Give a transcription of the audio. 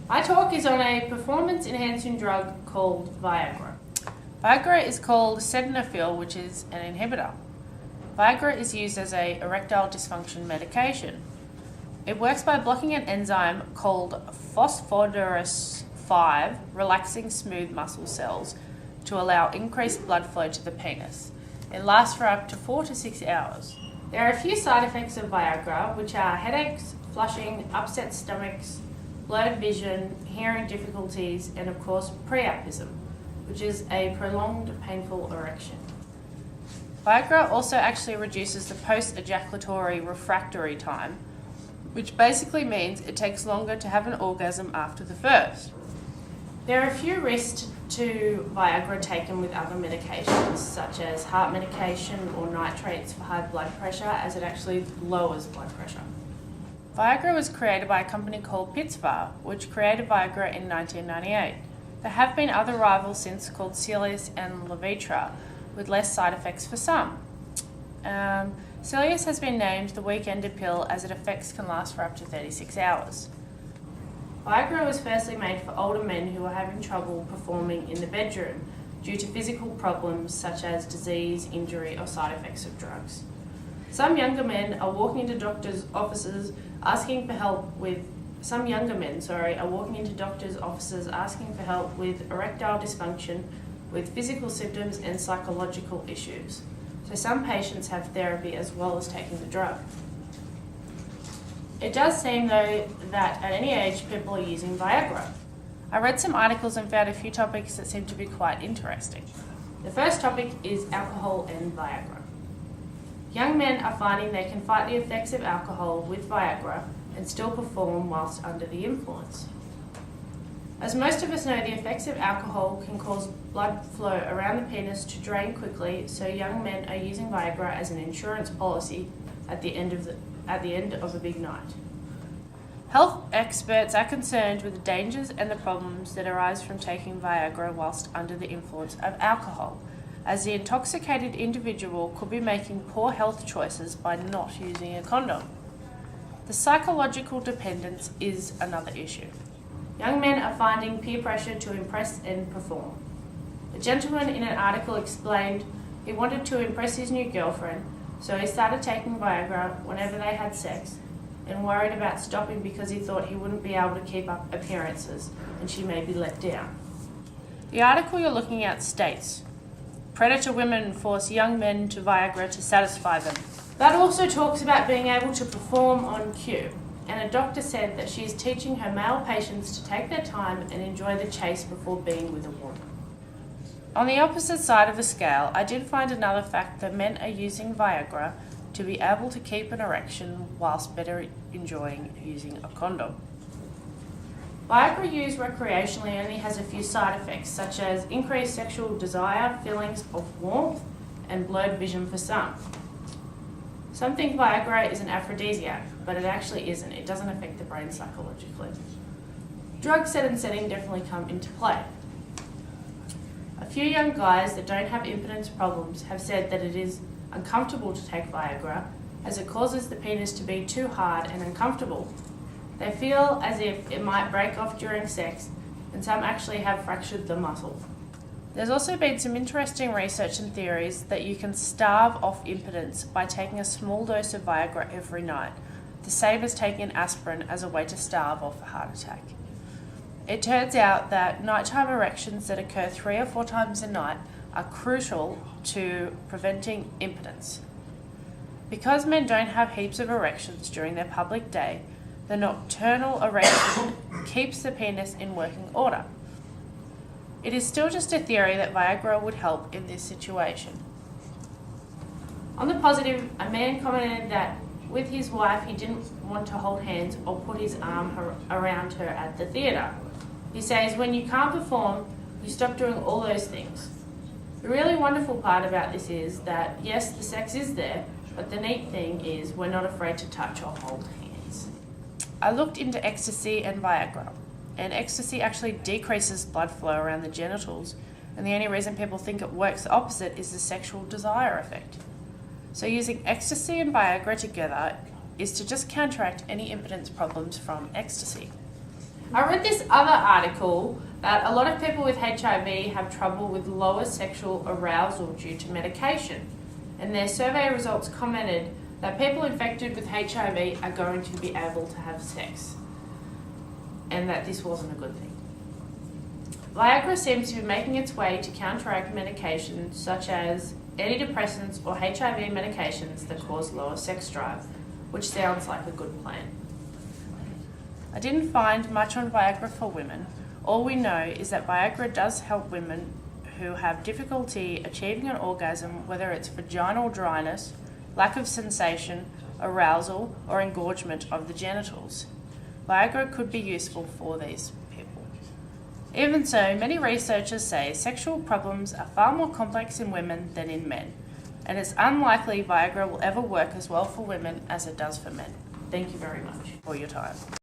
My talk is on a performance-enhancing drug called Viagra. Viagra is called sildenafil, which is an inhibitor. Viagra is used as an erectile dysfunction medication. It works by blocking an enzyme called phosphodiesterase 5, relaxing smooth muscle cells to allow increased blood flow to the penis. It lasts for up to 4 to 6 hours. There are a few side effects of Viagra, which are headaches, flushing, upset stomachs, blurred vision, hearing difficulties, and of course priapism, which is a prolonged painful erection. Viagra also actually reduces the post-ejaculatory refractory time, which basically means it takes longer to have an orgasm after the first. There are a few risks to Viagra taken with other medications, such as heart medication or nitrates for high blood pressure, as it actually lowers blood pressure. Viagra was created by a company called Pfizer, which created Viagra in 1998. There have been other rivals since called Cialis and Levitra, with less side effects for some. Cialis has been named the weekender pill as its effects can last for up to 36 hours. Viagra was firstly made for older men who are having trouble performing in the bedroom due to physical problems such as disease, injury, or side effects of drugs. Some younger men are walking into doctors' offices asking for help with erectile dysfunction, with physical symptoms and psychological issues. So some patients have therapy as well as taking the drug. It does seem though that at any age people are using Viagra. I read some articles and found a few topics that seem to be quite interesting. The first topic is alcohol and Viagra. Young men are finding they can fight the effects of alcohol with Viagra and still perform whilst under the influence. As most of us know, the effects of alcohol can cause blood flow around the penis to drain quickly, so young men are using Viagra as an insurance policy at the end of a big night. Health experts are concerned with the dangers and the problems that arise from taking Viagra whilst under the influence of alcohol, as the intoxicated individual could be making poor health choices by not using a condom. The psychological dependence is another issue. Young men are finding peer pressure to impress and perform. A gentleman in an article explained he wanted to impress his new girlfriend, so he started taking Viagra whenever they had sex and worried about stopping because he thought he wouldn't be able to keep up appearances and she may be let down. The article you're looking at states, predator women force young men to Viagra to satisfy them. That also talks about being able to perform on cue, and a doctor said that she is teaching her male patients to take their time and enjoy the chase before being with a woman. On the opposite side of the scale, I did find another fact that men are using Viagra to be able to keep an erection whilst better enjoying using a condom. Viagra used recreationally only has a few side effects, such as increased sexual desire, feelings of warmth, and blurred vision for some. Some think Viagra is an aphrodisiac, but it actually isn't. It doesn't affect the brain psychologically. Drug set and setting definitely come into play. A few young guys that don't have impotence problems have said that it is uncomfortable to take Viagra, as it causes the penis to be too hard and uncomfortable. They feel as if it might break off during sex, and some actually have fractured the muscle. There's also been some interesting research and theories that you can starve off impotence by taking a small dose of Viagra every night, the same as taking an aspirin as a way to starve off a heart attack. It turns out that nighttime erections that occur 3 or 4 times a night are crucial to preventing impotence. Because men don't have heaps of erections during their public day, the nocturnal erection keeps the penis in working order. It is still just a theory that Viagra would help in this situation. On the positive, a man commented that with his wife he didn't want to hold hands or put his arm around her at the theatre. He says, when you can't perform, you stop doing all those things. The really wonderful part about this is that, yes, the sex is there, but the neat thing is we're not afraid to touch or hold hands. I looked into ecstasy and Viagra, and ecstasy actually decreases blood flow around the genitals, and the only reason people think it works the opposite is the sexual desire effect. So using ecstasy and Viagra together is to just counteract any impotence problems from ecstasy. I read this other article that a lot of people with HIV have trouble with lower sexual arousal due to medication. And their survey results commented that people infected with HIV are going to be able to have sex, and that this wasn't a good thing. Viagra seems to be making its way to counteract medications such as antidepressants or HIV medications that cause lower sex drive, which sounds like a good plan. I didn't find much on Viagra for women. All we know is that Viagra does help women who have difficulty achieving an orgasm, whether it's vaginal dryness, lack of sensation, arousal, or engorgement of the genitals. Viagra could be useful for these people. Even so, many researchers say sexual problems are far more complex in women than in men, and it's unlikely Viagra will ever work as well for women as it does for men. Thank you very much for your time.